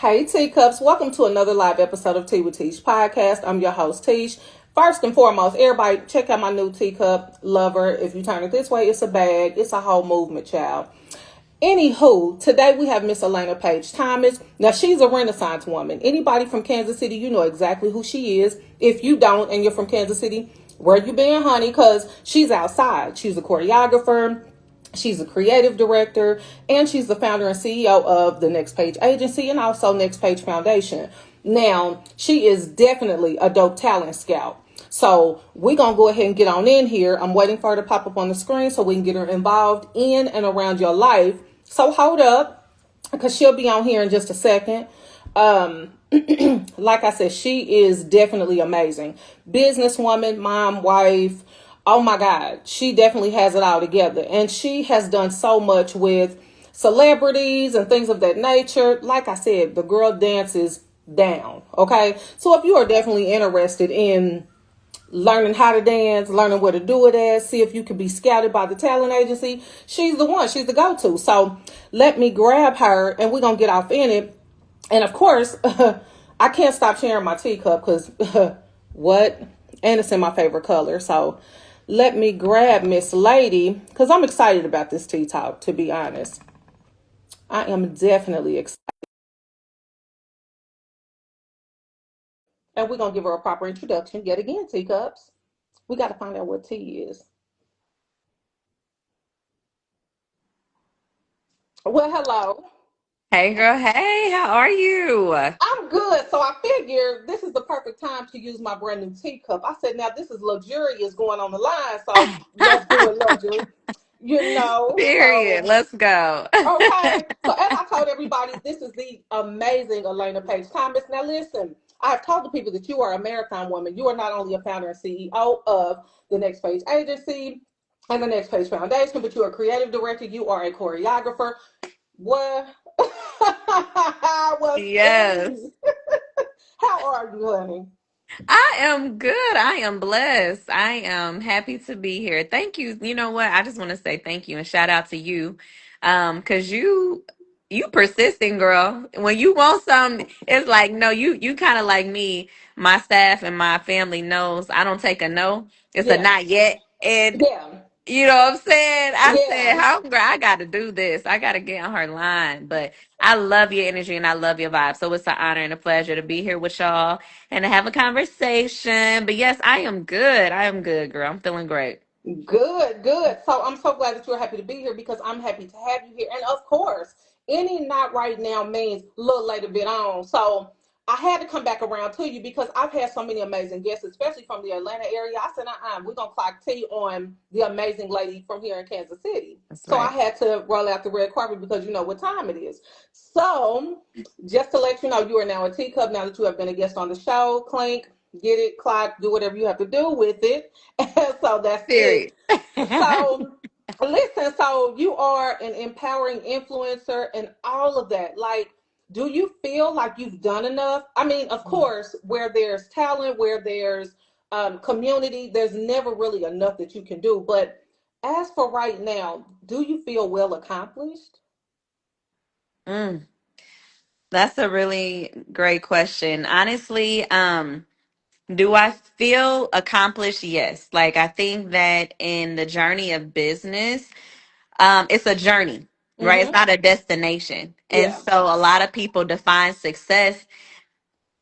Hey, teacups. Welcome to another live episode of Tea with Teash podcast. I'm your host, Teash. First and foremost, everybody check out my new teacup lover. If you turn it this way, it's a bag. It's a whole movement, child. Anywho, today we have Miss Elaina Paige Thomas. Now, she's a Renaissance woman. Anybody from Kansas City, you know exactly who she is. If you don't and you're from Kansas City, where you been, honey? Because she's outside. She's a choreographer. She's a creative director, and she's the founder and CEO of the Next Page Agency and also Next Page Foundation. Now, she is definitely a dope talent scout. So we're going to go ahead and get on in here. I'm waiting for her to pop up on the screen so we can get her involved in and around your life. So hold up, because she'll be on here in just a second. Like I said, she is definitely amazing. Businesswoman, mom, wife. Oh my God, she definitely has it all together. And she has done so much with celebrities and things of that nature. Like I said, the girl dances down. Okay. So if you are definitely interested in learning how to dance, learning where to do it at, see if you can be scouted by the talent agency, she's the one. She's the go-to. So let me grab her and we're going to get off in it. And of course, I can't stop sharing my teacup because what? And it's in my favorite color. So let me grab Miss Lady because I'm excited about this tea talk, to be honest. I am definitely excited. And we're going to give her a proper introduction yet again, teacups. We got to find out what tea is. Well, hello. Hey girl, hey, how are you? I'm good. So I figured this is the perfect time to use my brand new teacup. I said, now this is luxurious going on the line. So let's do it luxury, Period. So, Let's go. okay. So as I told everybody, this is the amazing Elaina Paige Thomas. Now listen, I have told the people that you are a marathon woman. You are not only a founder and CEO of the Next Page Agency and the Next Page Foundation, but you are a creative director. You are a choreographer. What? What's Yes. tea? How are you, honey? I am good. I am blessed. I am happy to be here. Thank you. You know what? I just want to say thank you and shout out to you. Cause you persistent girl. When you want something, it's like no, you kind of like me. My staff and my family knows I don't take a no. It's a Yeah, not yet. And yeah, you know what I'm saying? I said, yeah. Hunger, I got to do this. I got to get on her line. But I love your energy and I love your vibe. So it's an honor and a pleasure to be here with y'all and to have a conversation. But yes, I am good. I am good, girl. I'm feeling great. Good, good. So I'm so glad that you're happy to be here because I'm happy to have you here. And of course, any not right now means a little later bit on. So I had to come back around to you because I've had so many amazing guests, especially from the Atlanta area. I said, we're going to clock T on the amazing lady from here in Kansas City. That's So I right. had to roll out the red carpet because you know what time it is. So just to let you know, you are now a teacup now that you have been a guest on the show. Clink, get it, clock, do whatever you have to do with it. So that's it. Period. So listen, so you are an empowering influencer and all of that. Like, do you feel like you've done enough? I mean, of course, where there's talent, where there's community, there's never really enough that you can do. But as for right now, do you feel well accomplished? Mm, that's a really great question. Honestly, do I feel accomplished? Yes. Like I think that in the journey of business, it's a journey, right? It's Mm-hmm. not a destination. And Yeah. so a lot of people define success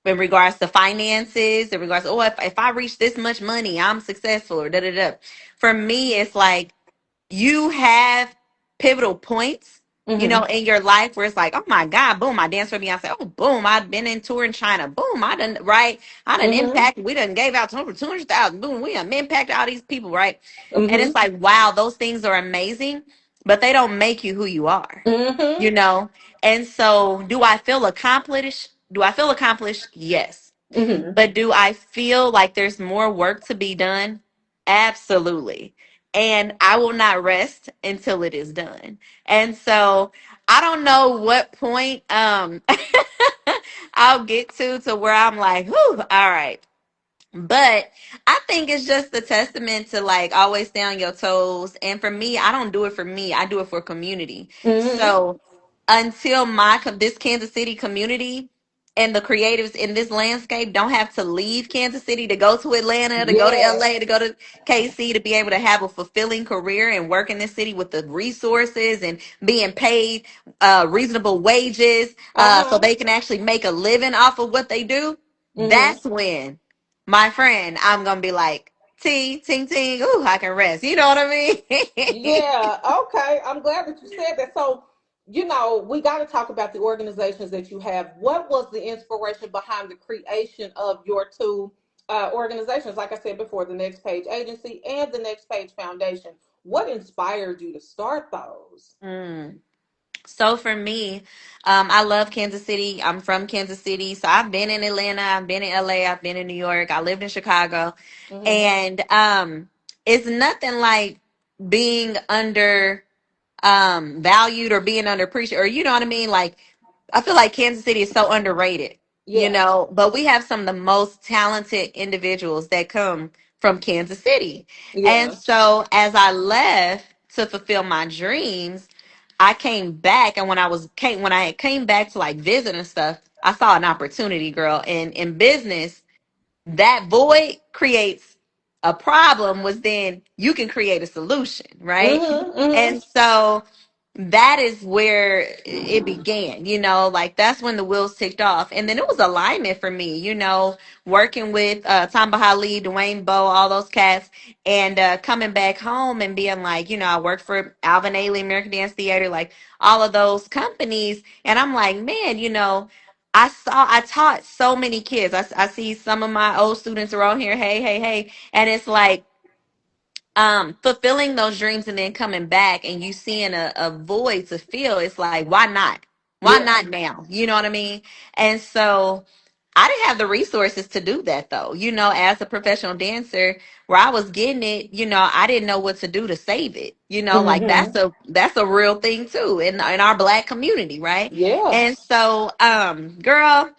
in regards to finances, in regards to, oh, if I reach this much money, I'm successful or da da da. For me, it's like you have pivotal points, Mm-hmm. in your life where it's like, oh my God, boom, I danced for Beyonce. Oh, boom, I've been in tour in China. Boom, I done, right? I done Mm-hmm. impact. We done gave out over 200,000. Boom, we done impacted all these people, right? And it's Mm-hmm. like, wow, those things are amazing, but they don't make you who you are, Mm-hmm. you know? And so do I feel accomplished? Do I feel accomplished? Yes. Mm-hmm. But do I feel like there's more work to be done? Absolutely. And I will not rest until it is done. And so I don't know what point I'll get to where I'm like, whew, all right. But I think it's just a testament to like always stay on your toes. And for me, I don't do it for me. I do it for community. Mm-hmm. So until this Kansas City community and the creatives in this landscape don't have to leave Kansas City to go to Atlanta, to go to Yes. LA, to go to KC, to be able to have a fulfilling career and work in this city with the resources and being paid reasonable wages, so Uh-huh. they can actually make a living off of what they do. Mm-hmm. That's when, my friend, I'm gonna be like, ting ting, ooh, I can rest. You know what I mean? Yeah, okay. I'm glad that you said that. So, we got to talk about the organizations that you have. What was the inspiration behind the creation of your two organizations? Like I said before, the Next Page Agency and the Next Page Foundation. What inspired you to start those? Mm. So for me, I love Kansas City. I'm from Kansas City. So I've been in Atlanta, I've been in LA, I've been in New York, I lived in Chicago. Mm-hmm. And it's nothing like being under valued or being underappreciated, or you know what I mean? Like, I feel like Kansas City is so underrated, Yeah. but we have some of the most talented individuals that come from Kansas City. And Yeah. so as I left to fulfill my dreams, I came back, and when I came back to like visit and stuff, I saw an opportunity, girl. And in business, that void creates a problem, was then you can create a solution, right? Mm-hmm. Mm-hmm. And so that is where it began, like that's when the wheels ticked off. And then it was alignment for me, working with Tom Bahali, Dwayne Bowe, all those cats, and coming back home and being like, I worked for Alvin Ailey, American Dance Theater, like all of those companies. And I'm like, man, I taught so many kids. I see some of my old students are on here. Hey, hey, hey. And it's like, fulfilling those dreams and then coming back and you seeing a void to fill. It's like, why Yeah. not now, you know what I mean? And so I didn't have the resources to do that though, as a professional dancer where I was getting it. I didn't know what to do to save it, like Mm-hmm. that's a real thing too in our Black community, right? Yeah. And so girl,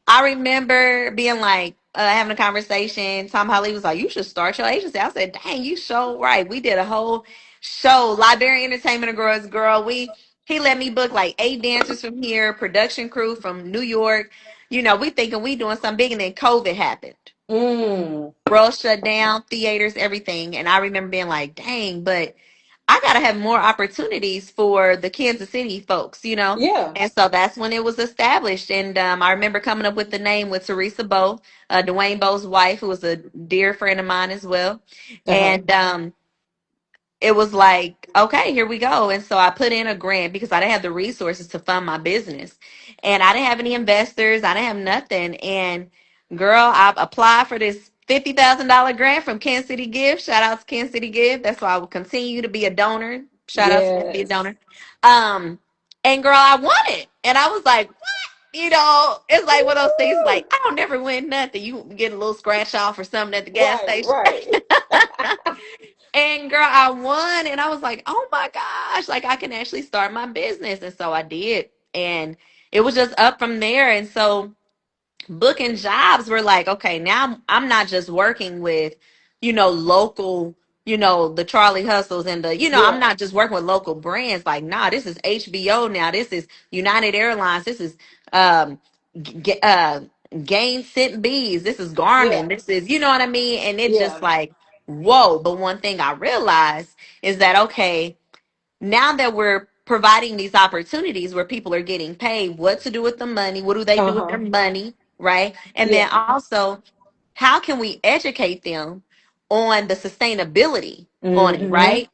I remember being like, having a conversation. Tom Holly was like, "You should start your agency." I said, "Dang, you so right." We did a whole show, Liberian Entertainment girl. He let me book like 8 dancers from here, production crew from New York. We thinking we doing something big, and then COVID happened. Mm. World shut down, theaters, everything. And I remember being like, "Dang, but I gotta have more opportunities for the Kansas City folks." Yeah. And so that's when it was established. And I remember coming up with the name with Teresa Bowe, Dwayne Bowe's wife, who was a dear friend of mine as well. Uh-huh. And it was like, okay, here we go. And so I put in a grant because I didn't have the resources to fund my business. And I didn't have any investors. I didn't have nothing. And girl, I applied for this $50,000 grant from Kansas City Give. Shout out to Kansas City Give. That's why I will continue to be a donor. Shout out to them, be a Yes. donor. Um, and girl, I won it. And I was like, it's like one of those things like, Woo! I don't never win nothing. You get a little scratch off or something at the gas Right, station. right. And girl, I won, and I was like, oh my gosh, like I can actually start my business. And so I did. And it was just up from there. And so booking jobs were like, okay, now I'm not just working with, local, the Charlie Hustles and I'm Yeah. not just working with local brands. Like, nah, this is HBO now. This is United Airlines. This is um G- uh Gain Scent Bees. This is Yeah. Garmin. This is, you know what I mean? And it's just Yeah. like, whoa. But one thing I realized is that, okay, now that we're providing these opportunities where people are getting paid, what to do with the money, what do they do with their Uh-huh. money, right? And then Yeah. also, how can we educate them on the sustainability on it, Mm-hmm. right?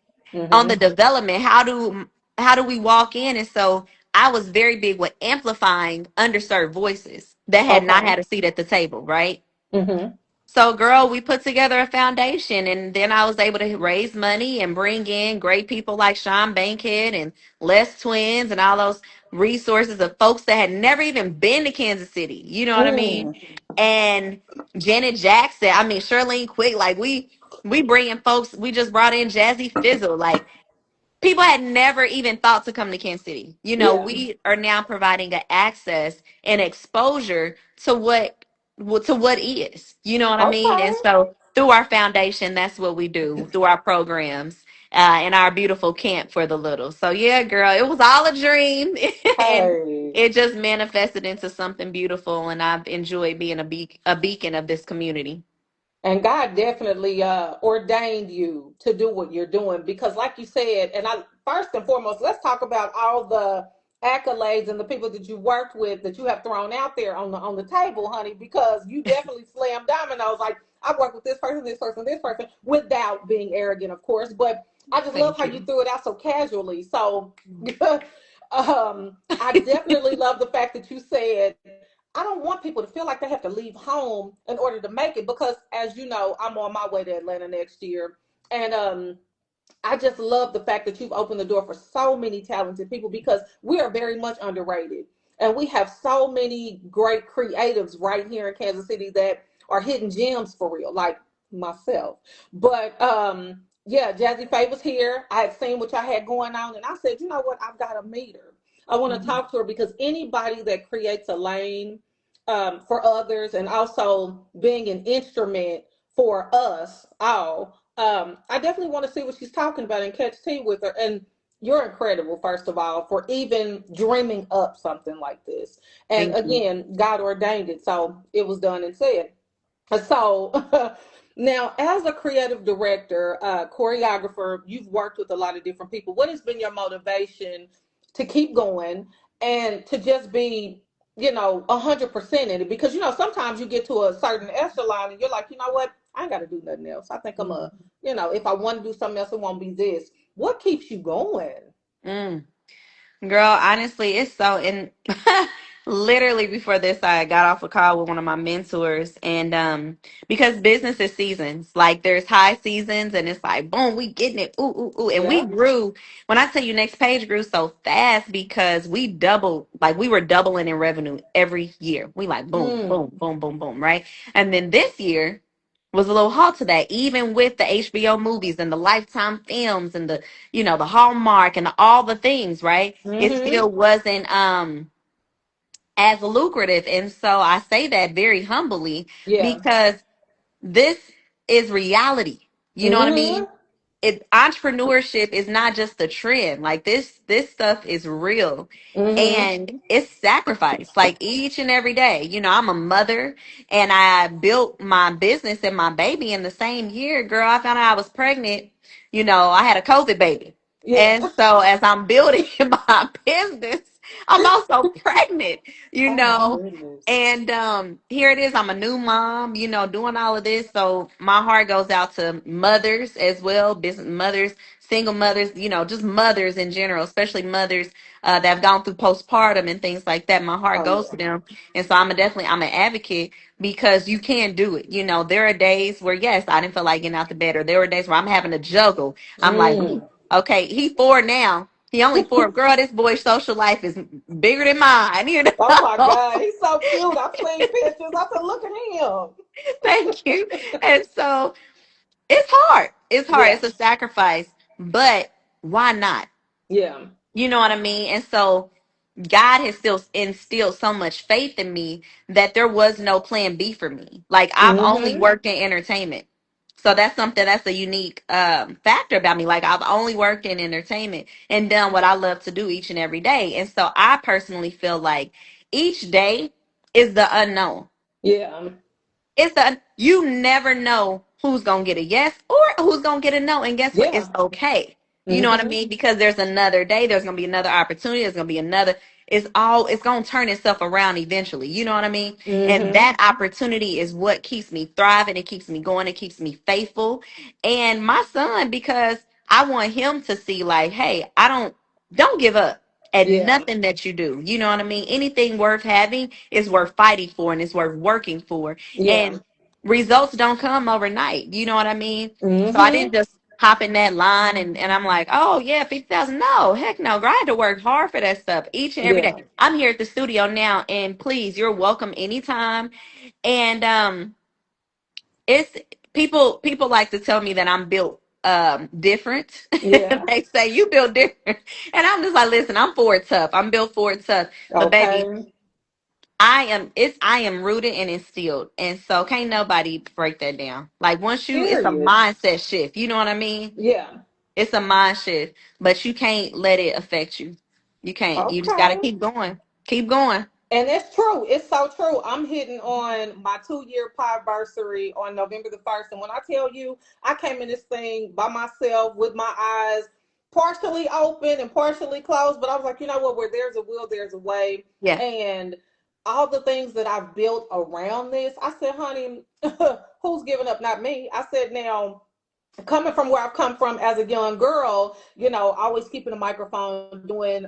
On the Mm-hmm. development, how do we walk in? And so I was very big with amplifying underserved voices that had not Okay. had a seat at the table, right? Mm-hmm. So, girl, we put together a foundation, and then I was able to raise money and bring in great people like Sean Bankhead and Les Twins and all those resources of folks that had never even been to Kansas City. You know what I mean? Mm. And Janet Jackson, I mean Shirlene Quick, like we bring in folks. We just brought in Jazzy Fizzle, like people had never even thought to come to Kansas City. Yeah. We are now providing an access and exposure to what is. You know what I mean? Okay. And so through our foundation, that's what we do through our programs. in our beautiful camp for the little. So yeah, girl, it was all a dream, and Hey. it just manifested into something beautiful. And I've enjoyed being a beacon of this community. And God definitely ordained you to do what you're doing because, like you said, and I first and foremost, let's talk about all the accolades and the people that you worked with that you have thrown out there on the table, honey. Because you definitely slammed dominoes. Like I worked with this person, without being arrogant, of course. But I just love Thank how you you. threw it out so casually. So, I definitely love the fact that you said I don't want people to feel like they have to leave home in order to make it because, as you know, I'm on my way to Atlanta next year. And I just love the fact that you've opened the door for so many talented people because we are very much underrated. And we have so many great creatives right here in Kansas City that are hidden gems for real, like myself. But yeah, Jazzy Faye was here. I had seen what y'all had going on, and I said, you know what? I've got to meet her. I want to Mhm. talk to her because anybody that creates a lane for others and also being an instrument for us all, I definitely want to see what she's talking about and catch tea with her. And you're incredible, first of all, for even dreaming up something like this. And Thank you. again, God ordained it, so it was done and said. So now, as a creative director, choreographer, you've worked with a lot of different people. What has been your motivation to keep going and to just be, 100% in it? Because sometimes you get to a certain echelon and you're like, you know what? I ain't got to do nothing else. I think if I want to do something else, it won't be this. What keeps you going? Mm. Girl, honestly, it's so in literally before this I got off a call with one of my mentors and because business is seasons. Like there's high seasons and it's like boom, we getting it. Ooh, ooh, ooh. And we Yeah. grew when I tell you next page grew so fast because we doubled like we were doubling in revenue every year. We like boom, Mm. boom, boom, boom, boom, right? And then this year was a little halt to that, even with the HBO movies and the Lifetime films and the Hallmark and all the things, right? It Mm-hmm. still wasn't as lucrative. And so I say that very humbly Yeah. because this is reality. You know what I Mm-hmm. mean? Entrepreneurship is not just a trend. Like this stuff is real. Mm-hmm. And it's sacrifice like each and every day. I'm a mother and I built my business and my baby in the same year. Girl, I found out I was pregnant. I had a COVID baby. Yeah. And so as I'm building my business, I'm also pregnant, you Oh my know. goodness. And here it is. I'm a new mom, doing all of this. So my heart goes out to mothers as well, business mothers, single mothers, just mothers in general, especially mothers that have gone through postpartum and things like that. My heart Oh goes to yeah. them. And so I'm an advocate because you can do it. There are days where, yes, I didn't feel like getting out the bed, or there were days where I'm having to juggle. I'm like, Mm. okay, he 4 now. He only 4. Girl, this boy's social life is bigger than mine, Oh my God, he's so cute. I've seen pictures. I said, look at Thank you. And so it's hard. It's hard. him. It's a sacrifice, but why not? Yeah. You know what I mean? And so God has still instilled so much faith in me that there was no plan B for me. Like I've only Mm-hmm. worked in entertainment. So that's something that's a unique factor about me. Like I've only worked in entertainment and done what I love to do each and every day. And so I personally feel like each day is the unknown. Yeah. It's the you never know who's gonna get a yes or who's gonna get a no. And guess what? It's Yeah. okay. You know what I Mm-hmm. mean? Because there's another day, there's gonna be another opportunity, there's gonna be another, it's gonna turn itself around eventually. You know what I mean? And Mm-hmm. that opportunity is what keeps me thriving, it keeps me going, it keeps me faithful. And my son, because I want him to see, like, hey, don't give up at Yeah. nothing that you do. You know what I mean? Anything worth having is worth fighting for and it's worth working for. Yeah. And results don't come overnight. You know what I mean? So I Mm-hmm. didn't just hop in that line and I'm like, oh yeah, 50,000. No, heck no. Girl, I had to work hard for that stuff each and every Yeah. day. I'm here at the studio now and please, you're welcome anytime. And it's people like to tell me that I'm built different. Yeah. They say you built different. And I'm just like, listen, I'm forward tough. I'm built forward tough. But baby, Okay. I am rooted and instilled. And so can't nobody break that down. Like once it's a Period. mindset shift. You know what I mean? Yeah. It's a mind shift, but you can't let it affect you. You can't. You just got to Okay. keep going. Keep going. And it's true. It's so true. I'm hitting on my 2 year anniversary on November the 1st. And when I tell you, I came in this thing by myself with my eyes partially open and partially closed. But I was like, you know what? Where there's a will, there's a way. Yeah. And all the things that I've built around this, I said, honey, who's giving up? Not me. I said, now, coming from where I've come from as a young girl, always keeping a microphone, doing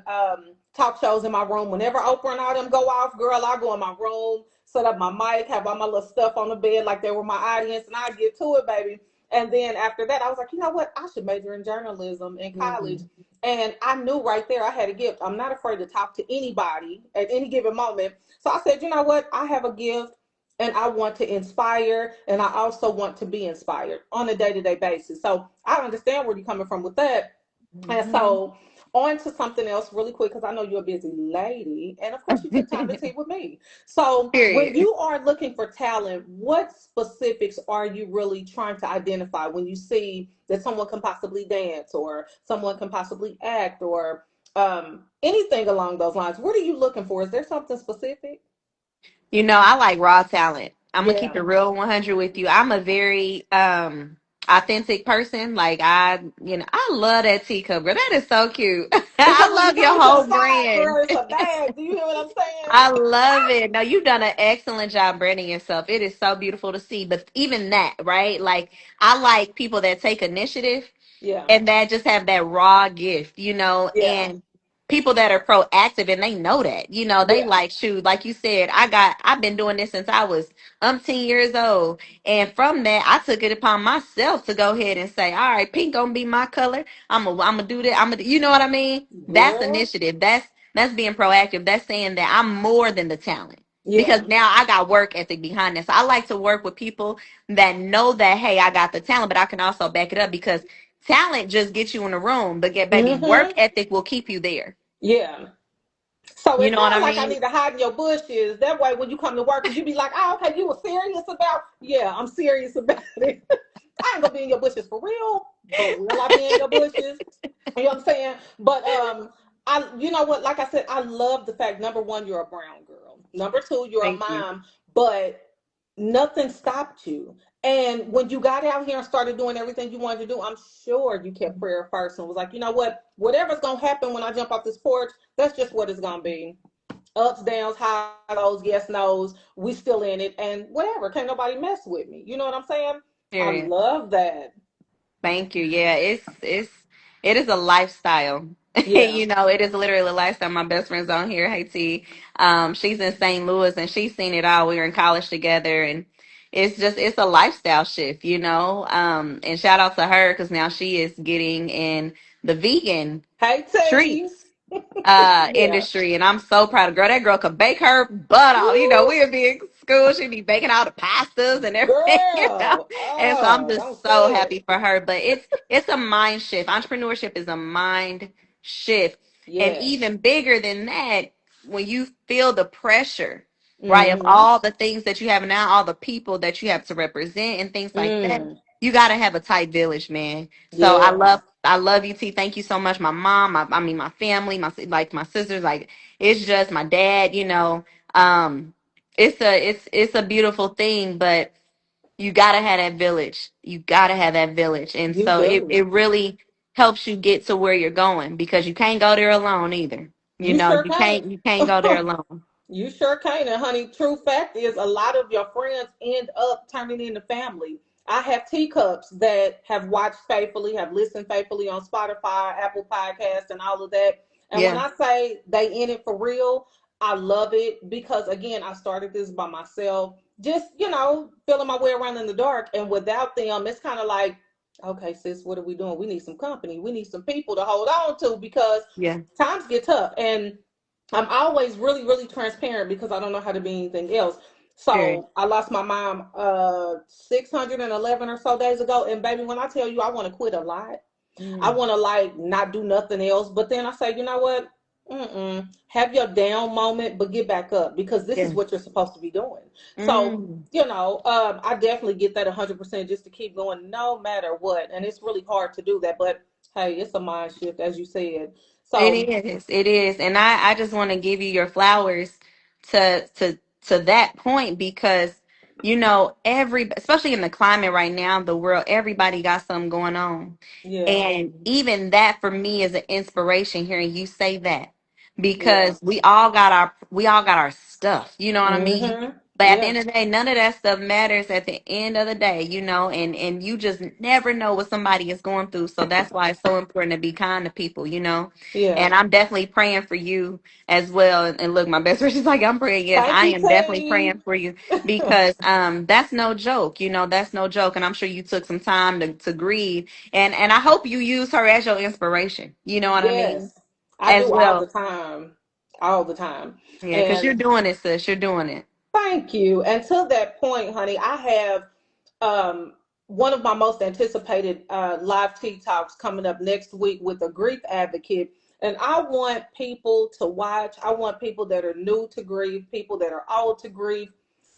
talk shows in my room. Whenever Oprah and all them go off, girl, I go in my room, set up my mic, have all my little stuff on the bed like they were my audience, and I get to it, baby. And then after that, I was like, you know what? I should major in journalism in college. Mhm. And I knew right there I had a gift. I'm not afraid to talk to anybody at any given moment. So I said, you know what? I have a gift and I want to inspire, and I also want to be inspired on a day-to-day basis. So I understand where you're coming from with that. And Mhm. so on to something else really quick, because I know you're a busy lady, and of course you took time to tea with me. So when Period. you are looking for talent, what specifics are you really trying to identify when you see that someone can possibly dance, or someone can possibly act, or anything along those lines? What are you looking for? Is there something specific? I like raw talent. I'm gonna keep Yeah. it real 100 with you. I'm a very authentic person. Like I love that teacup, girl. That is so cute. I Because when you love turn your it to the whole side, brand. girl, it's a bag. Do you hear what I'm saying? I love it. No, you've done an excellent job branding yourself. It is so beautiful to see. But even that, right? Like I like people that take initiative Yeah. and that just have that raw gift, Yeah. and people that are proactive and they know that, they Yeah. like, shoot, like you said, I've been doing this since I was 10 years old. And from that, I took it upon myself to go ahead and say, all right, pink gonna be my color. I'm gonna do that. You know what I mean? That's Girl. initiative. That's being proactive. That's saying that I'm more than the talent. Because Yeah. now I got work ethic behind this. So I like to work with people that know that, hey, I got the talent, but I can also back it up because talent just gets you in the room, but get baby, work Mm-hmm. ethic will keep you there. Yeah. So You it's know what not I like I mean? need to hide in your bushes. That way, when you come to work, you be like, "Oh, okay, you were serious about?" Yeah, I'm serious about it. I ain't gonna be in your bushes for real, but will I be in your bushes? You know what I'm saying? But you know what? Like I said, I love the fact, number one, you're a brown girl. Number two, you're a Thank you. mom, but nothing stopped you. And when you got out here and started doing everything you wanted to do, I'm sure you kept prayer first and was like, you know what? Whatever's gonna happen when I jump off this porch, that's just what it's gonna be. Ups, downs, highs, lows, yes, nos. We still in it, and whatever. Can't nobody mess with me. You know what I'm saying? I Period. love that. Thank you. Yeah, it is a lifestyle. Yeah. It is literally a lifestyle. My best friend's on here. Hey T. She's in St. Louis and she's seen it all. We were in college together and it's a lifestyle shift. And shout out to her because now she is getting in the vegan Hey, T. treats Yeah. industry, and I'm so proud of girl. That girl could bake her butt off. Woo, We'd be in school, she'd be baking all the pastas and everything. girl. And so I'm Oh, don't just so say it. happy for her. But it's a mind shift. Entrepreneurship is a mind shift, and Yes. even bigger than that, when you feel the pressure. Right, of Mm-hmm. all the things that you have now, all the people that you have to represent and things like that, Mm. you got to have a tight village, man. So Yes. I love you, T. Thank you so much. My mom, I mean, my family, my sisters, like it's just my dad. Um, it's a beautiful thing, but you gotta have that village. You gotta have that village, and You so do. it really helps you get to where you're going because you can't go there alone either. You sure You can't go there can't. alone. You sure can. And honey, true fact is a lot of your friends end up turning into family. I have teacups that have watched faithfully, have listened faithfully on Spotify, Apple Podcasts, and all of that. And when Yeah, I say they in it for real, I love it because again, I started this by myself, just feeling my way around in the dark. And without them, it's kind of like, okay, sis, what are we doing? We need some company. We need some people to hold on to because yeah, times get tough. And I'm always really, really transparent because I don't know how to be anything else. period. So I lost my mom 611 or so days ago. And baby, when I tell you I want to quit a lot, I Mm, want to like not do nothing else. But then I say, you know what? Mm-mm. Have your down moment, but get back up because this is yeah. what you're supposed to be doing. So, Mm, I definitely get that 100% just to keep going no matter what. And it's really hard to do that. But Hey, it's a mind shift, as you said. It So is. It is. And I just want to give you your flowers to that point because every especially in the climate right now, the world, everybody got something going on. yeah, And even that for me is an inspiration hearing you say that yeah. because we all got our stuff, you know what I mean? Mm-hmm. But at the Yeah, end of the day, none of that stuff matters at the end of the day, and you just never know what somebody is going through. So that's why it's so important to be kind to people. yeah. And I'm definitely praying for you as well. And look, my best friend, she's like, I'm praying. Yes, Thank I you, am definitely T. praying for you because that's no joke. That's no joke. And I'm sure you took some time to grieve. And I hope you use her as your inspiration. You know what I mean? Yes, I As do all the well. time, all the time. Yeah, because you're And doing it, sis. You're doing it. thank you. And to that point, honey, I have um, one of my most anticipated live tea talks coming up next week with a grief advocate. And I want people to watch. I want people that are new to grief, people that are old to grief,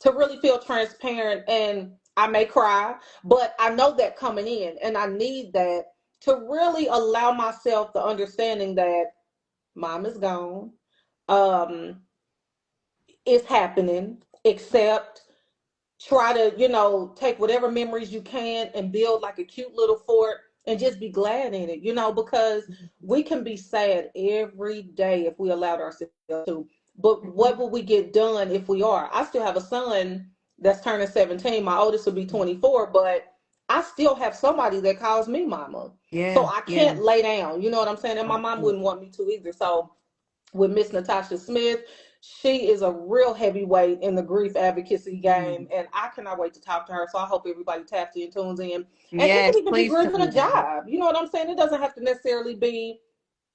to really feel transparent. And I may cry, but I know that coming in, and I need that to really allow myself the understanding that mom is gone. Um, it's happening, except try to, take whatever memories you can and build like a cute little fort and just be glad in it, because we can be sad every day if we allowed ourselves to. But what will we get done if we are? I still have a son that's turning 17. My oldest will be 24, but I still have somebody that calls me mama. So Yeah, I yeah. can't lay down. You know what I'm saying? And my mom wouldn't want me to either. So with Miss Natasha Smith. She is a real heavyweight in the grief advocacy game, and I cannot wait to talk to her. So I hope everybody taps in, tunes in, and it can Yes, even be please grieving tune a in. job. You know what I'm saying? It doesn't have to necessarily be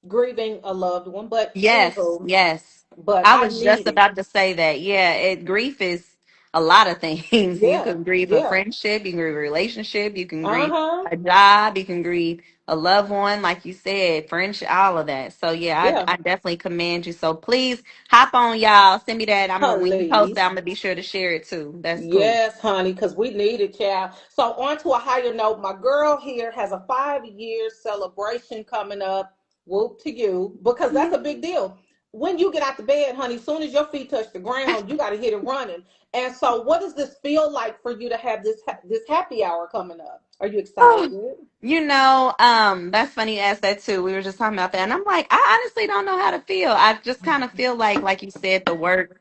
grieving a loved one, but Yes, anywho, yes. but I I was just need it. about to say that. Yeah, grief is a lot of things. You Yeah, can grieve a yeah, friendship, you can grieve a relationship, you can uh grieve huh, a job, you can grieve a loved one, like you said, friendship, all of that. So yeah, yeah. I definitely commend you. So please hop on, y'all. Send me that. When you post Please. that, I'm gonna be sure to share it too. That's cool. Yes, honey, because we need it, child. So, on to a higher note, my girl here has a 5 year celebration coming up. Whoop to you, because that's a big deal. When you get out the bed, honey, soon as your feet touch the ground, you got to hit it running. And so, what does this feel like for you to have this happy hour coming up? Are you excited? That's funny you asked that too. We were just talking about that. And I'm like, I honestly don't know how to feel. I just kind of feel like you said, the work,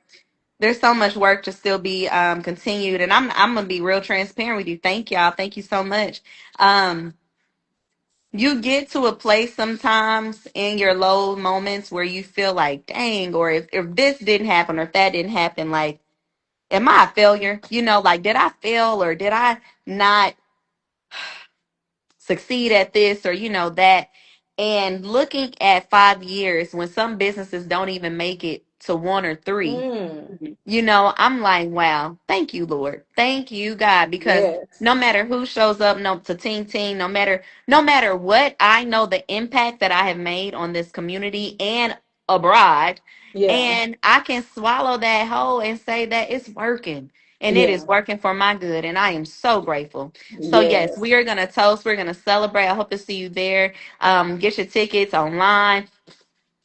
there's so much work to still be continued. And I'm gonna be real transparent with you. Thank y'all. Thank you so much. Um, you get to a place sometimes in your low moments where you feel like, dang, or if this didn't happen or if that didn't happen, like, am I a failure? Like, did I fail or did I not succeed at this or that? And looking at 5 years when some businesses don't even make it to one or three, Mm, I'm like, wow, thank you, Lord. Thank you, God, because yes. no matter who shows up, no to team, no matter what, I know the impact that I have made on this community and abroad. Yeah. And I can swallow that whole and say that it's working. And it is Yeah. working for my good. And I am so grateful. So yes, Yes. we are gonna toast. We're gonna celebrate. I hope to see you there. Get your tickets online.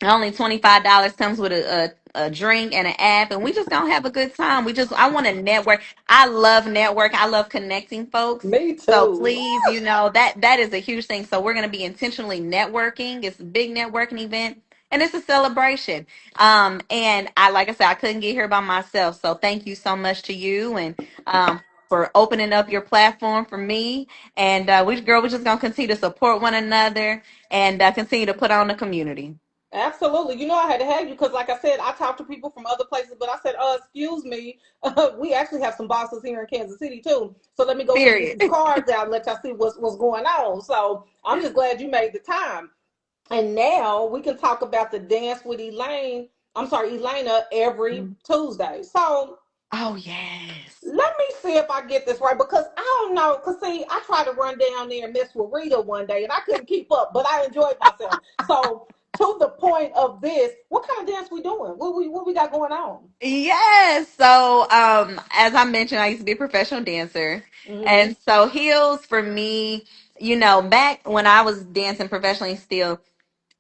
Only $25 comes with a drink and an app, and we just gonna have a good time. I want to network. I love network. I love connecting folks. Me So too. please, that is a huge thing. So we're gonna be intentionally networking. It's a big networking event, and it's a celebration. And like I said, I couldn't get here by myself. So thank you so much to you and for opening up your platform for me. And we're just gonna continue to support one another and continue to put on the community. Absolutely. I had to have you because, like I said, I talked to people from other places, but I said, excuse me. We actually have some bosses here in Kansas City, too. So let me go ahead and get Period. these cards out and let y'all see what's going on. So I'm just glad you made the time. And now we can talk about the dance with Elaina every Tuesday. So Oh yes. let me see if I get this right because I don't know. Because, see, I tried to run down there and mess with Rita one day and I couldn't keep up, but I enjoyed myself. So, to the point of this, what kind of dance we doing? What we got going on? Yes. So, as I mentioned, I used to be a professional dancer. Mm-hmm. And so heels for me back when I was dancing professionally still,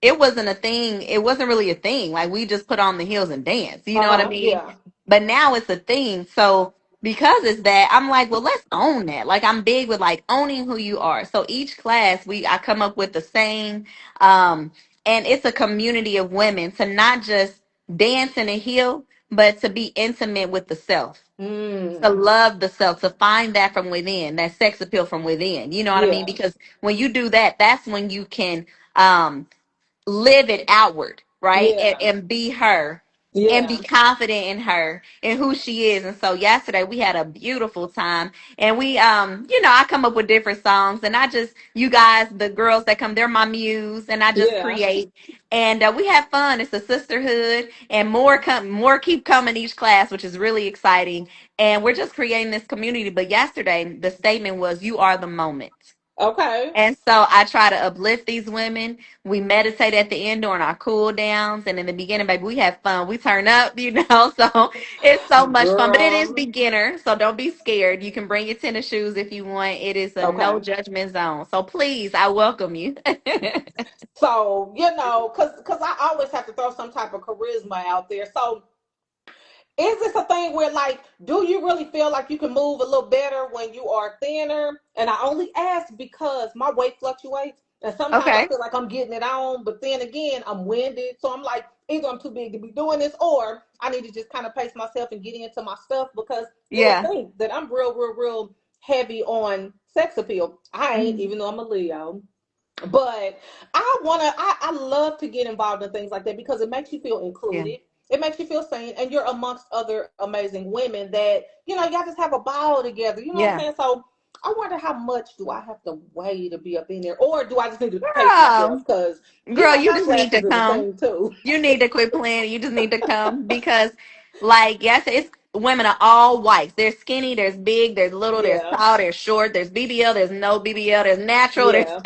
it wasn't a thing. It wasn't really a thing. Like we just put on the heels and dance. You know what I mean? Yeah. But now it's a thing. So because it's that, I'm like, well, let's own that. Like I'm big with like owning who you are. So each class I come up with the same, um, and it's a community of women to not just dance in a heel, but to be intimate with the self, to Mm. love the self, to find that from within, that sex appeal from within. You know what I mean? Yeah. Because when you do that, that's when you can um live it outward, right? Yeah. And be her and be Yeah. confident in her and who she is. And so yesterday we had a beautiful time, and I come up with different songs, and I just, you guys, the girls that come, they're my muse, and I just Yeah. create. And we have fun. It's a sisterhood, and more keep coming each class, which is really exciting. And we're just creating this community. But yesterday, the statement was, "You are the moment." Okay. And so I try to uplift these women. We meditate at the end during our cool downs. And in the beginning, baby, we have fun. We turn up, So it's so much fun. But it is Girl. beginner. So don't be scared. You can bring your tennis shoes if you want. It is a no Okay. judgment zone. So please, I welcome you. So, cause I always have to throw some type of charisma out there. So is this a thing where, like, do you really feel like you can move a little better when you are thinner? And I only ask because my weight fluctuates, and sometimes I Okay. feel like I'm getting it on, but then again, I'm winded. So I'm like, either I'm too big to be doing this, or I need to just kind of pace myself and get into my stuff, because you would Yeah. think that I'm real, real, real heavy on sex appeal. I ain't, Mhm. even though I'm a Leo. But I love to get involved in things like that because it makes you feel Yeah. included. It makes you feel seen, and you're amongst other amazing women that, y'all just have a ball together. You know what I'm Yeah. saying? So I wonder, how much do I have to weigh to be up in there? Or do I just need to pace myself? Girl. Because, Girl, you my just need to flashes is a come. thing too. You need to quit playing. You just need to come because, like, yes, it's women are all whites. There's skinny, there's big, there's little, there's Yeah. tall, there's short, there's BBL, there's no BBL, there's natural, there's Yeah.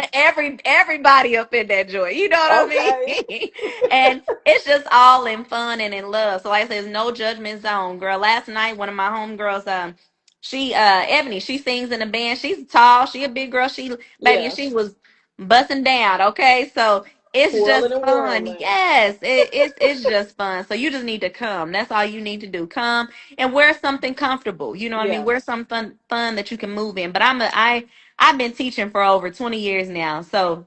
everybody up in that joint. You know what I Okay. mean? And it's just all in fun and in love. So like I said, there's no judgment zone, girl. Last night, one of my homegirls, she Ebony, she sings in a band. She's tall, she a big girl. She baby, and Yeah. she was busting down. Okay, so it's Twirling just and fun. whirling. Yes, it's just fun. So you just need to come. That's all you need to do. Come and wear something comfortable. You know what I mean? Yeah. Wear something fun that you can move in. But I've been teaching for over 20 years now. So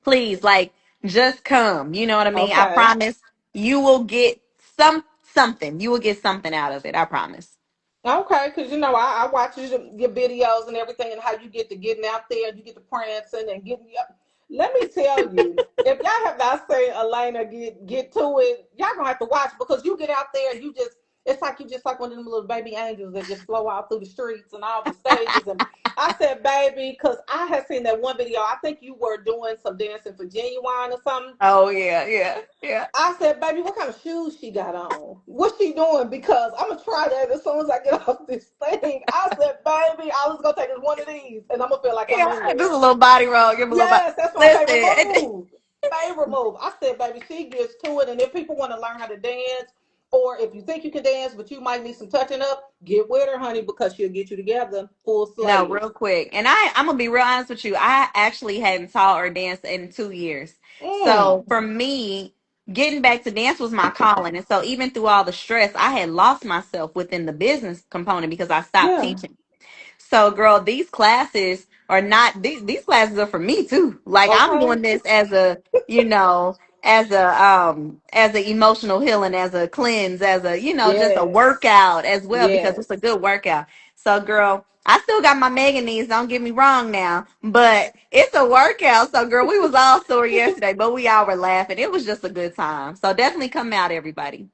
please, like, just come. You know what I mean? I Okay. promise you will get something. You will get something out of it. I promise. Okay, because I watch your videos and everything, and how you get to getting out there, and you get to prancing and getting up. Let me tell you, if y'all have not seen Elaina get to it, y'all gonna have to watch, because you get out there and it's like you just like one of them little baby angels that just flow out through the streets and all the stages. And I said, baby, because I had seen that one video. I think you were doing some dancing for Genuine or something. Oh yeah, yeah, yeah. I said, baby, what kind of shoes she got on? What's she doing? Because I'm gonna try that as soon as I get off this thing. I said, baby, I was gonna take one of these, and I'm gonna feel like I'm in Yeah, just a there. little body roll. Give him a little body. Yes, that's my favorite Listen. move. Favorite move. I said, baby, she gets to it. And if people want to learn how to dance, or if you think you can dance but you might need some touching up, get with her, honey, because she'll get you together full No, slayed. real quick. And I'm gonna be real honest with you. I actually hadn't taught or danced in 2 years. So Mm, for me, getting back to dance was my calling. And so even through all the stress, I had lost myself within the business component because I stopped yeah. teaching. So, girl, these classes are not these classes are for me too. Like I'm Okay. doing this as a, as a emotional healing, as a cleanse, as a, just a Yes. workout as well because it's a Yes. good workout. So, girl, I still got my mega knees, don't get me wrong now, but it's a workout. So, girl, we was all sore yesterday, but we all were laughing. It was just a good time. So definitely come out, everybody.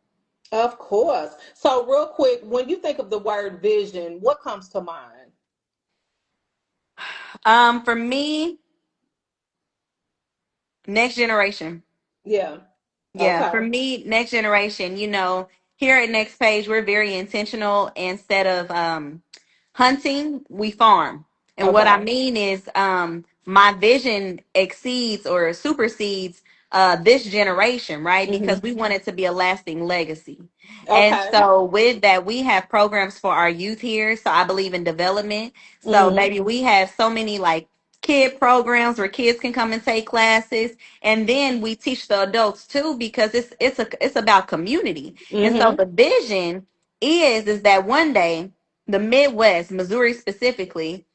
Of course. So, real quick, when you think of the word vision, what comes to mind? For me, next generation. Yeah. Yeah, for Okay. me, next generation, here at Next Page, we're very intentional. Instead of hunting, we farm. And what I Okay. mean is my vision exceeds or supersedes this generation, right? Because Hmm. we want it to be a lasting legacy. And Okay. so with that, we have programs for our youth here. So I believe in development. So Hmm. maybe we have so many like kid programs where kids can come and take classes, and then we teach the adults too, because it's about community. And so Mm-hmm. the vision is that one day the Midwest, Missouri specifically,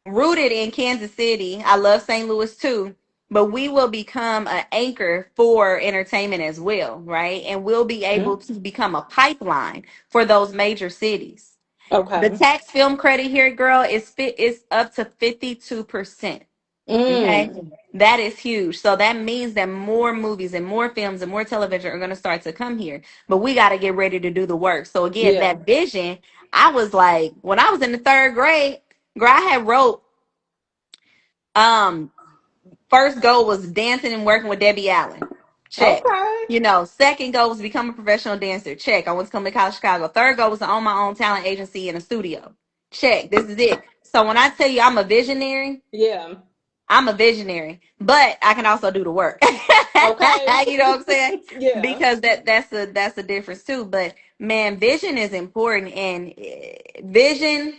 rooted in Kansas City, I love St. Louis too, but we will become an anchor for entertainment as well, right? And we'll be able to become a pipeline for those major cities. The Okay. tax film credit here, girl, is up to 52%. Okay. Mm. That is huge. So that means that more movies and more films and more television are going to start to come here. But we got to get ready to do the work. So again, Yeah. that vision, I was like, when I was in the third grade, girl, I had wrote, um, first goal was dancing and working with Debbie Allen. Check. Okay. Second goal was become a professional dancer. Check. I went to come to college Chicago. Third goal was to own my own talent agency and a studio. Check. This is it. So when I tell you I'm a visionary, Yeah. I'm a visionary, but I can also do the work. Okay. You know what I'm saying? Yeah. Because that's a difference too. But man, vision is important, and vision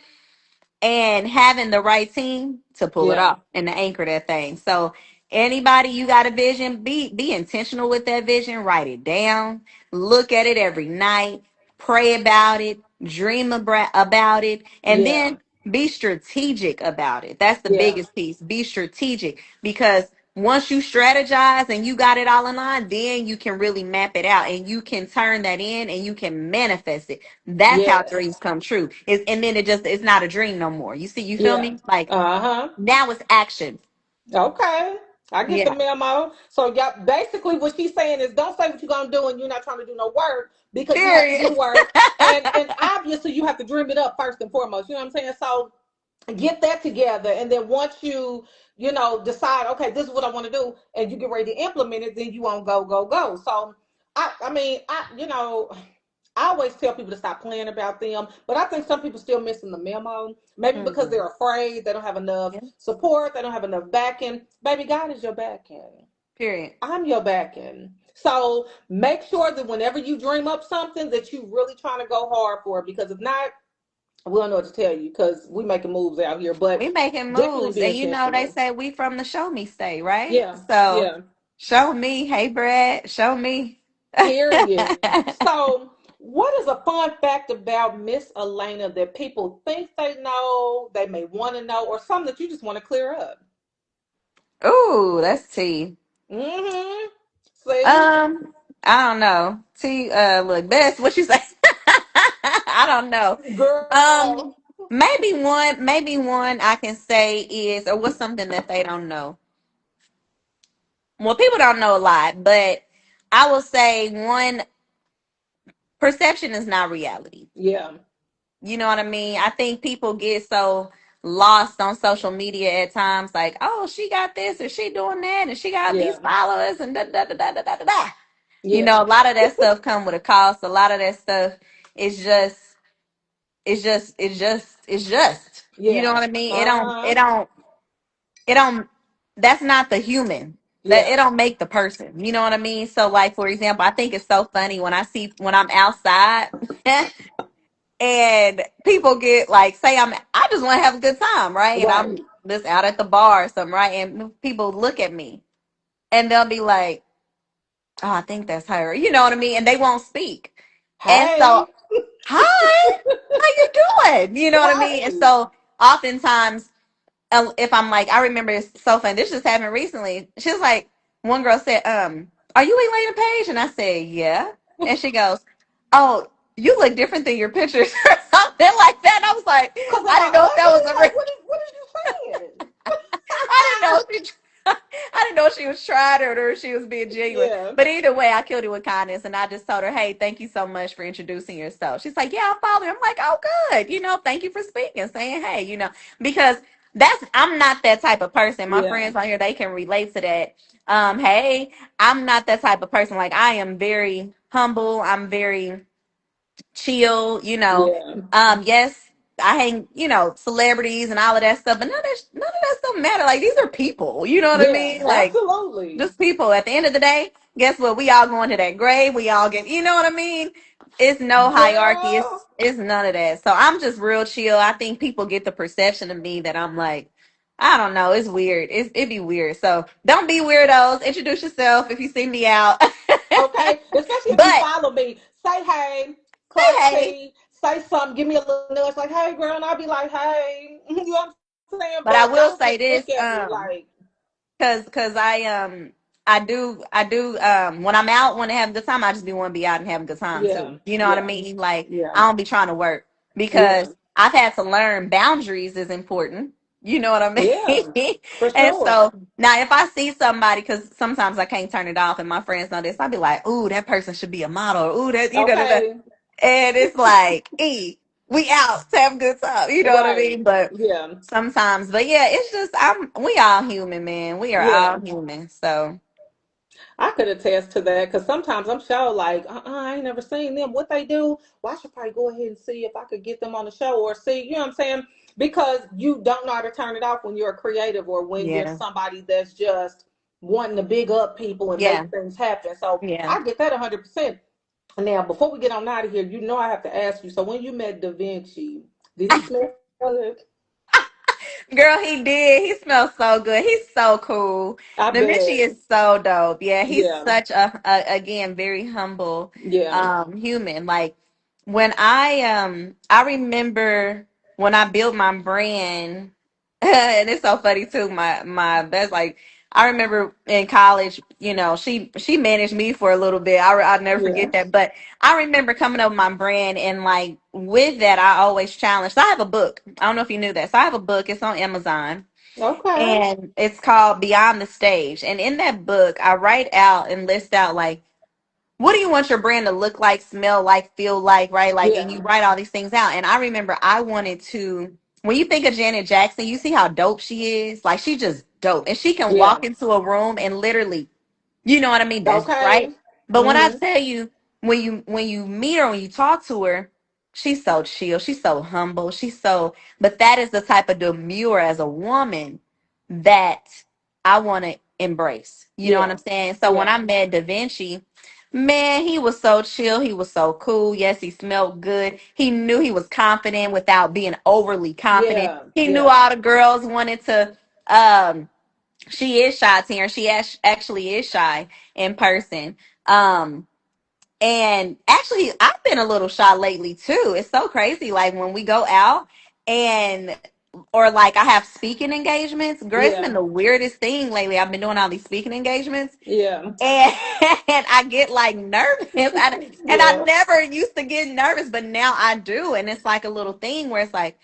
and having the right team to pull it Yeah. off and to anchor that thing. So anybody, you got a vision, be intentional with that vision, write it down, look at it every night, pray about it, dream about it, and Yeah. then be strategic about it. That's the Yeah. biggest piece. Be strategic, because once you strategize and you got it all in line, then you can really map it out and you can turn that in and you can manifest it. That's how Yes. dreams come true. And then it's not a dream no more. You see, you feel Yeah. me? Like Uh-huh. now it's action. Okay. I get the Yeah. memo. So yeah, basically what she's saying is don't say what you're gonna do and you're not trying to do no work because you have to do Period. work. And obviously you have to dream it up first and foremost. You know what I'm saying? So get that together, and then once you decide, okay, this is what I want to do, and you get ready to implement it, then you won't go. So I mean I always tell people to stop playing about them, but I think some people still missing the memo, maybe because Mhm. they're afraid, they don't have enough Yeah. support, they don't have enough backing. Baby, God is your backing. Period. I'm your backing. So make sure that whenever you dream up something that you really trying to go hard for it, because if not, we don't know what to tell you because we making moves out here, but We making definitely moves. be And they intentional. say we from the show me state, right? Yeah, So yeah. show me. Hey Brad, show me. Period. So, what is a fun fact about Miss Elaina that people think they know, they may want to know, or something that you just want to clear up? Ooh, that's T. Mm-hmm. See, Um, I don't know. T look, that's what you say. I don't know. Um, girl. maybe one I can say is, or what's something that they don't know. Well, people don't know a lot, but I will say one, perception is not reality. Yeah, You know what I mean? I think people get so lost on social media at times, like, oh, she got this and she doing that and she got these yeah, followers and da da da da da da da. Da. yeah, A lot of that stuff come with a cost. A lot of that stuff is just. You know yeah. what I mean? It don't it Uh-huh. don't it don't that's not the human. That Yeah. it don't make the person. You know what I mean? So like for example, I think it's so funny when I'm outside and people get like, say I just want to have a good time, right? And I'm Right. just out at the bar or something, right? And people look at me and they'll be like, oh, I think that's her. You know what I mean? And they won't speak. And so, Hey. hi, how you doing? You know what I mean? And Right. so oftentimes, if I'm like, I remember it's so funny. This just happened recently. She was like, one girl said, are you Elaina Paige? And I said, yeah. And she goes, oh, you look different than your pictures or something like that. And I was like, Cause am I I didn't know if that was ugly? a Like real, what is you saying? I didn't know if she, I didn't know if she was trying it or if she was being genuine. Yeah. But either way, I killed it with kindness, and I just told her, "Hey, thank you so much for introducing yourself." She's like, "Yeah, I follow you." I'm like, "Oh, good. Thank you for speaking, saying hey, because I'm not that type of person. My Yeah. friends on here, they can relate to that. Hey, I'm not that type of person. Like I am very humble. I'm very chill, Yeah. yes, I hang, celebrities and all of that stuff, but none of that stuff matter. Like these are people, you know what I Yeah. mean? Like Absolutely. just people. At the end of the day, guess what? We all going to that grave. We all get, you know what I mean? It's no hierarchy. Girl. It's none of that. So I'm just real chill. I think people get the perception of me that I'm like, I don't know. It's weird. It'd be weird. So don't be weirdos. Introduce yourself if you see me out. Okay, especially if you But follow me, say hey, say Clark hey. T, say something, give me a little nudge, like hey girl, and I'll be like hey, you know what I'm saying? But But I don't will just say look this. at me like Cause I do when I'm out, when I have a good time, I just be want to be out and having a good time yeah, too. You know what I yeah, mean? Like yeah, I don't be trying to work yeah, because I've had to learn boundaries is important. You know what I yeah, mean? for And sure. so now if I see somebody, because sometimes I can't turn it off, and my friends know this, I'd be like, "Ooh, that person should be a model." Or, "Ooh, that that." Okay, And it's like, we out to have a good time. You know what I right, mean? But yeah, sometimes, but yeah, it's just we all human, man. We are yeah. all human. So I could attest to that because sometimes I'm sure like, I ain't never seen them. What they do? Well, I should probably go ahead and see if I could get them on the show or see, you know what I'm saying? Because you don't know how to turn it off when you're a creative or when you're yeah, somebody that's just wanting to big up people and yeah, make things happen. So yeah. I get that 100%. Now, before we get on out of here, you know I have to ask you. So when you met Da Vinci, did he smell good? Girl, he did. He smells so good. He's so cool. I The Mitchie bet. is so dope. Yeah, he's Yeah. such a again very humble Yeah. human. Like when I remember when I built my brand, and it's so funny too. My that's like I remember in college, you know, she managed me for a little bit. I'll never Yeah. forget that. But I remember coming up with my brand, and like with that, I always challenged. So I have a book. I don't know if you knew that. So I have a book. It's on Amazon, Okay. and it's called Beyond the Stage. And in that book, I write out and list out like what do you want your brand to look like, smell like, feel like, right? Like, and you Yeah. write all these things out. And I remember I wanted to. When you think of Janet Jackson, you see how dope she is. Like she's just dope, and she can Yeah. walk into a room and literally, you know what I mean? That's right. Okay. But when I Mm-hmm. tell you, when you meet her, when you talk to her, she's so chill, she's so humble, she's so. But that is the type of demure as a woman that I want to embrace. You know what I'm Yeah. saying? So when Yeah. I met Da Vinci, man, he was so chill. He was so cool. Yes, he smelled good. He knew he was confident without being overly confident. Yeah. He knew Yeah. all the girls wanted to. She is shy, Taryn. She actually is shy in person. Um, and actually, I've been a little shy lately too. It's so crazy. Like when we go out and or like I have speaking engagements. Girl, it's been Yeah. the weirdest thing lately. I've been doing all these speaking engagements, Yeah. and and I get like nervous. And I Yeah. never used to get nervous, but now I do, and it's like a little thing where it's like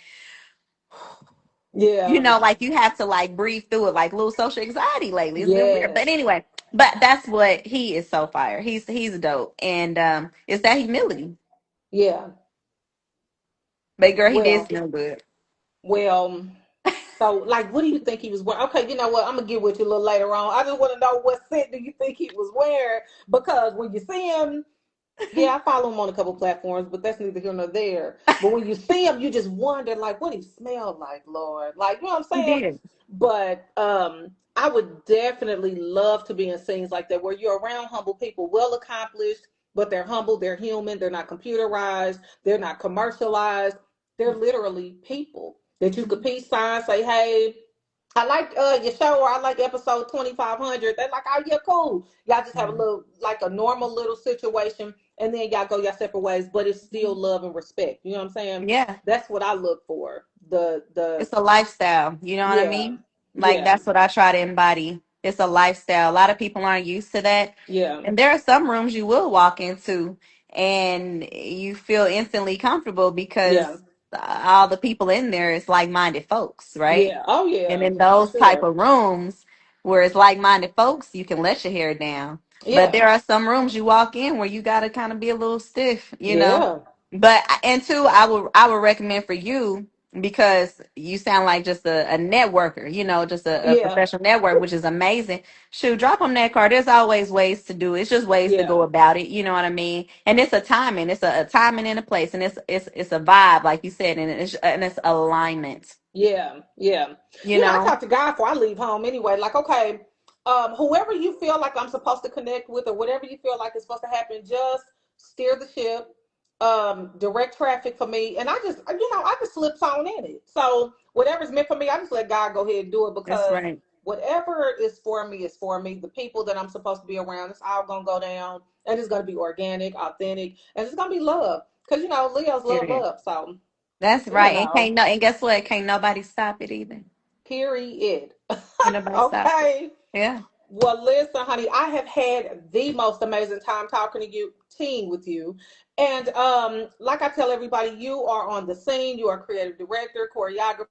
Yeah. like you have to like breathe through it, like little social anxiety lately. It's been weird. But Yes. anyway, but that's what he is so fire. He's dope. And it's that humility. Yeah. But girl, he did Well, smell good. well, so like what do you think he was wearing? Okay, you know what? I'm gonna get with you a little later on. I just want to know what scent do you think he was wearing? Because when you see him, yeah, I follow him on a couple platforms, but that's neither here nor there. But when you see him, you just wonder like what he smelled like, Lord. Like, you know what I'm He saying? did. But I would definitely love to be in scenes like that where you're around humble people, well accomplished, but they're humble, they're human, they're not computerized, they're not commercialized. They're literally people that you could peace sign, say, hey, I like your show or I like episode 2500. They're like, oh yeah, cool. Y'all just have a little like a normal little situation and then y'all go your separate ways, but it's still love and respect. You know what I'm saying? Yeah. That's what I look for. The It's a lifestyle. You know what I yeah. mean? Like Yeah. that's what I try to embody. It's a lifestyle. A lot of people aren't used to that. Yeah. And there are some rooms you will walk into and you feel instantly comfortable Yeah. because all the people in there is like-minded folks, right? Yeah. Oh And yeah, in for those type sure. of rooms where it's like-minded folks, you can let your hair down. But Yeah. there are some rooms you walk in where you got to kind of be a little stiff, you know. Yeah. But and two, I would recommend for you because you sound like just a networker, just a Yeah. professional network, which is amazing. Shoot, drop them that card. There's always ways to do it. It's just ways to go Yeah. about it. You know what I mean? And it's a timing. It's a timing and a place, and it's a vibe, like you said, and it's alignment. Yeah, yeah, You yeah. I know? talk to God before I leave home anyway. Like, okay, whoever you feel like I'm supposed to connect with, or whatever you feel like is supposed to happen, just steer the ship. direct traffic for me, and I just slips on in it. So whatever's meant for me, I just let God go ahead and do it, That's because right. whatever is for me is for me. The people that I'm supposed to be around, it's all gonna go down, and it's gonna be organic, authentic, and it's gonna be love. Because Leos love Period. love, so That's you right. And know, can't no and guess what? Can't nobody stop it either. period. Can't nobody stop it. Okay. Yeah. Well, listen, honey, I have had the most amazing time talking to you, team with you. And like I tell everybody, you are on the scene. You are creative director, choreographer,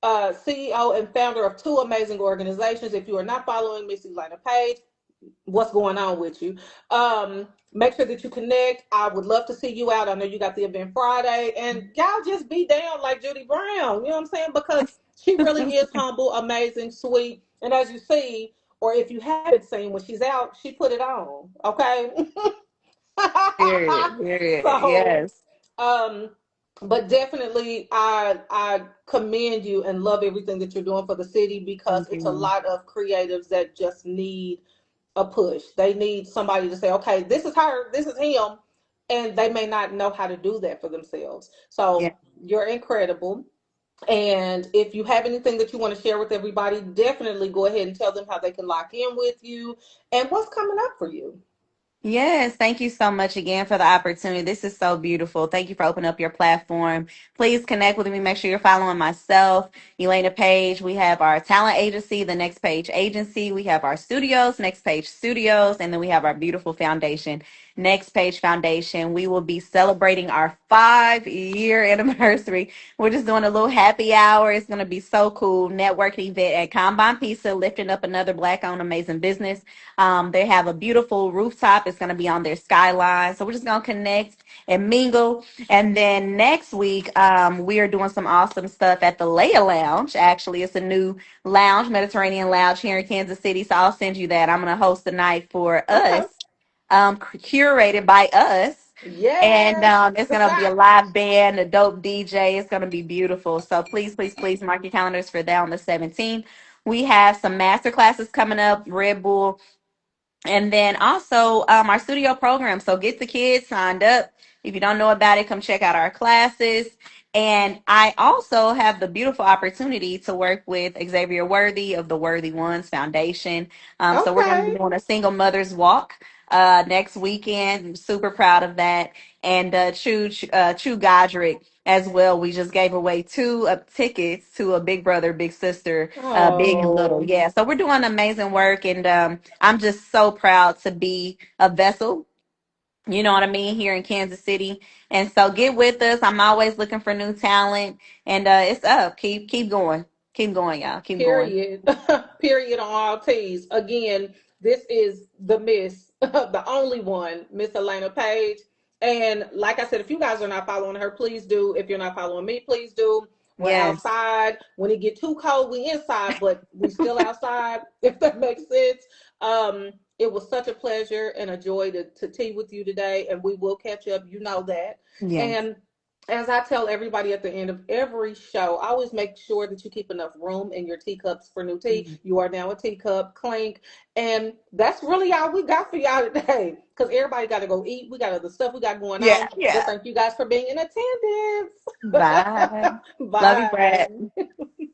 CEO, and founder of two amazing organizations. If you are not following Miss Elaina Paige, what's going on with you? Make sure that you connect. I would love to see you out. I know you got the event Friday, and y'all just be down like Judy Brown. You know what I'm saying? Because she really is humble, amazing, sweet, and as you see, or if you haven't seen when she's out, she put it on. Okay. Period. Period. So, Yes. um, but definitely, I commend you and love everything that you're doing for the city, because Thank it's a you. lot of creatives that just need a push. They need somebody to say, okay, this is her, this is him, and they may not know how to do that for themselves. Yeah. So you're incredible. And if you have anything that you want to share with everybody, definitely go ahead and tell them how they can lock in with you and what's coming up for you. Yes, thank you so much again for the opportunity. This is so beautiful. Thank you for opening up your platform. Please connect with me. Make sure you're following myself, Elaina Paige. We have our talent agency, the Next Page Agency. We have our studios, Next Page Studios, and then we have our beautiful foundation, Next Page Foundation. We will be celebrating our 5-year anniversary. We're just doing a little happy hour. It's going to be so cool. Networking event at Combine Pizza, lifting up another Black-owned amazing business. They have a beautiful rooftop. It's going to be on their skyline. So we're just going to connect and mingle. And then next week, we are doing some awesome stuff at the Leia Lounge. Actually, it's a new lounge, Mediterranean lounge here in Kansas City. So I'll send you that. I'm going to host a night for Okay. us, curated by us. And Yes. it's going to be a live band, a dope DJ. It's going to be beautiful. So please, please, please mark your calendars for that on the 17th. We have some master classes coming up, Red Bull, and then also our studio program. So get the kids signed up. If you don't know about it, come check out our classes. And I also have the beautiful opportunity to work with Xavier Worthy of the Worthy Ones Foundation. So we're going to be Okay. doing a single mother's walk next weekend. I'm super proud of that. And Chu Godric as well. We just gave away two tickets to a Big Brother, Big Sister, Big and Little. Oh, Yeah. So we're doing amazing work. And I'm just so proud to be a vessel, you know what I mean, here in Kansas City. And so get with us. I'm always looking for new talent, and it's up. Keep going. Keep going, y'all. Keep going. period. Period on all T's. Again, this is the Miss, the only one, Miss Elaina Paige. And like I said, if you guys are not following her, please do. If you're not following me, please do. We're Yes. outside. When it get too cold, we inside, but we still outside, if that makes sense. It was such a pleasure and a joy to tea with you today, and we will catch up. You know that. Yes. And as I tell everybody at the end of every show, I always make sure that you keep enough room in your teacups for new tea. Mhm. You are now a teacup, clink. And that's really all we got for y'all today. Because everybody got to go eat. We got other stuff we got going Yeah. on. But Yeah. thank you guys for being in attendance. Bye. Love you, Brad. Bye.